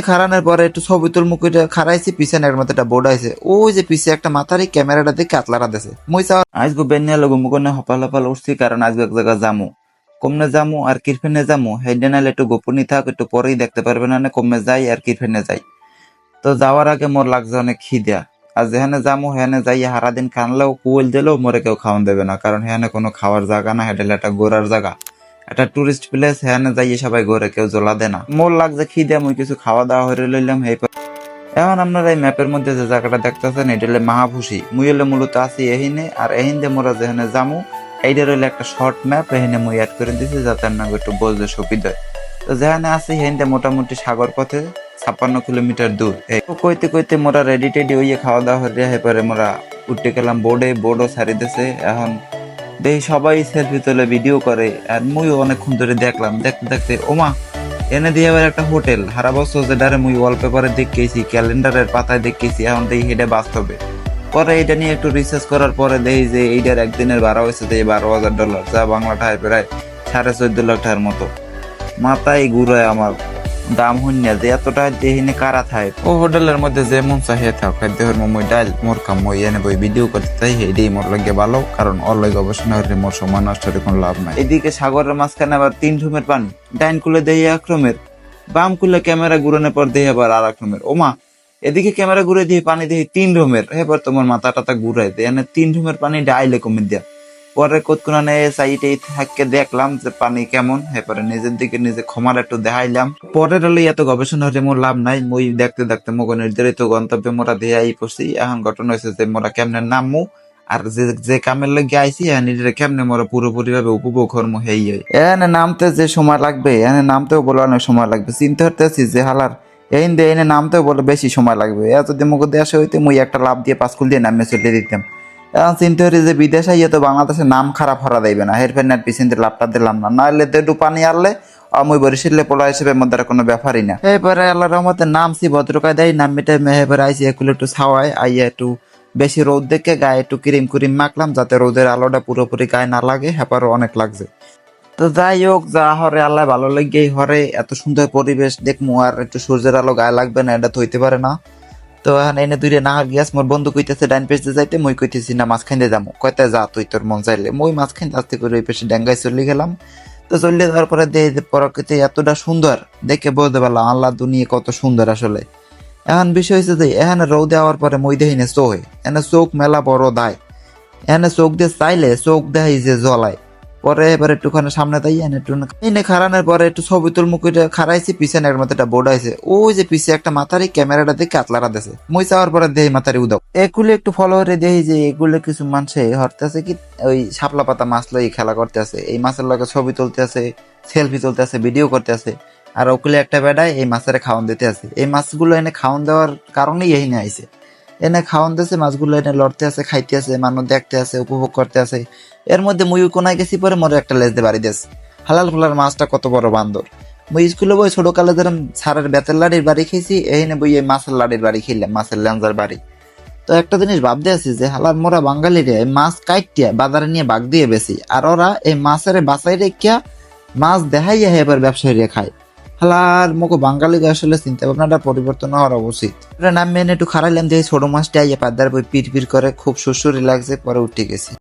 খারানোর পরে একটু ছবি তুল মুখ খারাইছি পিছনে এর মতো একটা বোর্ড আছে ওই যে পিছে একটা মাথারই ক্যামেরাটা দেখে আতলারা দেশে মই চাওয়ার আজকে বেনিয়া লগো মুখনে হপাল হপাল উঠছি কারণ আজকে এক জায়গা যামু কমনে যামু আর কিরফেনে যামু হেডে নাইলে একটু গোপনই থাক একটু পরেই দেখতে পারবে না কমে যাই আর কিরফেনে যাই তো যাওয়ার আগে মোর লাগছে অনেক খিদা আর যেখানে যামু হেনে যাই হারা দিন কানলেও কুয়েল দিলেও মোরে কেউ খাওয়ান দেবে না কারণ হেনে কোনো খাওয়ার জায়গা না হেডেলে একটা ঘোরার জায়গা একটা টুরিস্ট প্লেস হেনে যাইয়ে সবাই ঘরে কেউ জ্বলা দেয় না মোর লাগছে খিদে মুই কিছু খাওয়া দাওয়া হয়ে লইলাম এখন আপনারা এই ম্যাপের মধ্যে যে জায়গাটা দেখতেছেন এটা হলে মাহাভূষি মুই হলে মূলত আছি এহিনে আর এহিন্দে মোরা যেখানে যামু এইটা রইলে একটা শর্ট ম্যাপ এখানে মুই অ্যাড করে দিছি যাতে আপনাকে একটু বলতে সুবিধা হয় তো যেখানে আছি হেন্দে মোটামুটি সাগর পথে 56 কিলোমিটার দূর কইতে কইতে মোরা রেডি টেডি হইয়ে খাওয়া দাওয়া হয়ে পরে মোরা উঠতে গেলাম বোর্ডও ছাড়ি দিছে এখন দেখি সবাই সেলফি তোলে ভিডিও করে আর মুইও অনেকক্ষণ ধরে দেখলাম দেখতে দেখতে ওমা এনে দিয়ে আবার একটা হোটেল হারা বছর যেটারে মুই ওয়ালপেপারে দেখেছি ক্যালেন্ডারের পাতায় দেখেছি এখন দেখি এটা বাস্তবে পরে এটা নিয়ে একটু রিসার্চ করার পরে দেখি যে এইটার একদিনের ভাড়া হয়েছে যে $12,000 যা বাংলা টাকায় প্রায় 14.5 লাখ টাকার মতো মাথায় ঘুরায় আমার দাম হইনা যে এত টাকা দেহিনে কারা থাই ও হোটেলের মধ্যে যে মন চাহিয়ে থাক খাদ্যের মই ডাইল মোর কাম মই এনে বই ভিডিও করতে চাই এটাই মোর লাগে ভালো কারণ অনলাইন গবেষণা হলে মোর সময় নষ্ট হলে কোনো লাভ নাই এদিকে সাগরের মাঝখানে আবার 3 রুমের পানি ডাইন কুলে দেই 1 রুমের বাম কুলে ক্যামেরা ঘুরানোর পর দেই আবার আর 1 রুমের ওমা এদিকে ক্যামেরা ঘুরে দিয়ে পানি দিয়ে 3 রুমের এবার তোমার মাথা টাতা ঘুরাই দেয় এনে 3 রুমের পানি ডাইলে কমে দেয়া পরে কতক্ষণে সাইটে থাককে দেখলাম যে পানি কেমন এরপরে নিজের দিকে নিজে ক্ষমার একটু দেখাইলাম পরের হলে এত গবেষণা হলে মোর লাভ নাই মই দেখতে দেখতে মোগ নির্ধারিত গন্তব্যে মোরা দিয়ে আই পড়ছি এখন ঘটনা হয়েছে যে মোরা কেমনে নামমু আর যে কামের লাগে আইসি নিজের কেমনে মোরা পুরোপুরি ভাবে উপভোগ করবো হেই এনে নামতে যে সময় লাগবে এনে নামতেও বলে অনেক সময় লাগবে চিন্তা করতেছি যে হালার এনে নামতেও বলে বেশি সময় লাগবে যদি মুখ দেশে হইতে মুই একটা লাভ দিয়ে পাঁচকুল দিয়ে নামে চলে দিতাম এখন চিন্তা করি যে বিদেশে ইয়ে তো বাংলাদেশের নাম খারাপ হরা দেবে না হেরফের নেট পিছনে লাভটা দিলাম না নাহলে তো একটু পানি আনলে মুই বরিশালে পোলা হিসেবে মধ্যে কোনো ব্যাপারই না এরপরে আল্লাহ রহমতে নামছি ভদ্রকায় দেয় নামিটা মেহেবার আইসি এগুলো একটু ছাওয়ায় আইয়া একটু বেশি রোদ দেখে গায়ে একটু ক্রিম মাখলাম যাতে রোদের আলোটা পুরোপুরি গায়ে না লাগে হেপারও অনেক লাগছে তো যাই হোক যা হরে আল্লাহ ভালো লাগেই হরে এত সুন্দর পরিবেশ দেখমু আর একটু সূর্যের আলো গায়ে লাগবে না এটা তো হইতে পারে না তো এখন এনে দূরে না গিয়াস মোর বন্ধু কইতেছে ডাইন পেজে যাইতে মই কইতেছি না মাঝখানে যাবো কয়তে যা তুই তোর মন চাইলে মই মাঝখানে আস্তে করে ওই পেশে ডেঙ্গায় চলে গেলাম তো চলে যাওয়ার পরে দেখে প্রকৃতি এতটা সুন্দর দেখে বলতে পারলাম আল্লাহ দুনিয়া কত সুন্দর আসলে এখন বিষয় হয়েছে যে এখানে রোদে হওয়ার পরে মই দেখি না চোখে এনে চোখ মেলা বড় দায় এনে চোখ দিয়ে চাইলে চোখ দেখাই যে জ্বলায় পরে এবার একটুখানি সামনে তাই এনে খারানোর পরে একটু ছবি তুল মুখ খারাইছি পিছনে এর মতো একটা বোর্ড আছে ওই যে পিছে একটা মাথারই ক্যামেরাটা দেখে আতলারা দেশে মই চাওয়ার পরে দেহি মাথারি উদাও এগুলো একটু ফলো করে দেখি যে এগুলো কিছু মানুষে হরতে আছে কি ওই শাপলা পাতা মাছ লই খেলা করতে আছে এই মাছের লগে ছবি তুলতে আছে সেলফি তুলতে আছে ভিডিও করতে আছে আর ওগুলো একটা বেড়ায় এই মাছের খাওয়ান দিতে আছে এই মাছগুলো এনে খাওয়ান দেওয়ার কারণেই এই নিয়ে আইছে এনে খাওয়ান দিয়েছে মাছগুলো এনে লড়তে আছে খাইতে আছে মানুষ দেখতে আছে উপভোগ করতে আছে এর মধ্যে মুই কোনায় গেছি পরে মোরে একটা লেজ দিয়ে বাড়ি দিয়েছে হালাল ফুলার মাছটা কত বড় বান্দর মুই স্কুলে বই ছোট কালে যেরকম সারের বেতের লাড়ির বাড়ি খেয়েছি এইনে বই এই মাছের লাড়ির বাড়ি খেলাম মাছের ল্যাঞ্জার বাড়ি তো একটা জিনিস ভাবতে আছি যে হালাল মোরা বাঙালিরে মাছ কাইটিয়া বাজারে নিয়ে বাগ দিয়ে বেশি আর ওরা এই মাছের বাসাই রেখিয়া মাছ দেখাইয়া এবার ব্যবসায়ীরা খায় হালার মুখ বাঙালি আসলে চিন্তা ভাবনাটা পরিবর্তন হওয়ার উচিত নাম মেনে একটু খারাইলাম যে ছোট মাছটা আইয়া পাদার বই পিট করে খুব সুসুরি লাগছে পরে উঠে গেছি।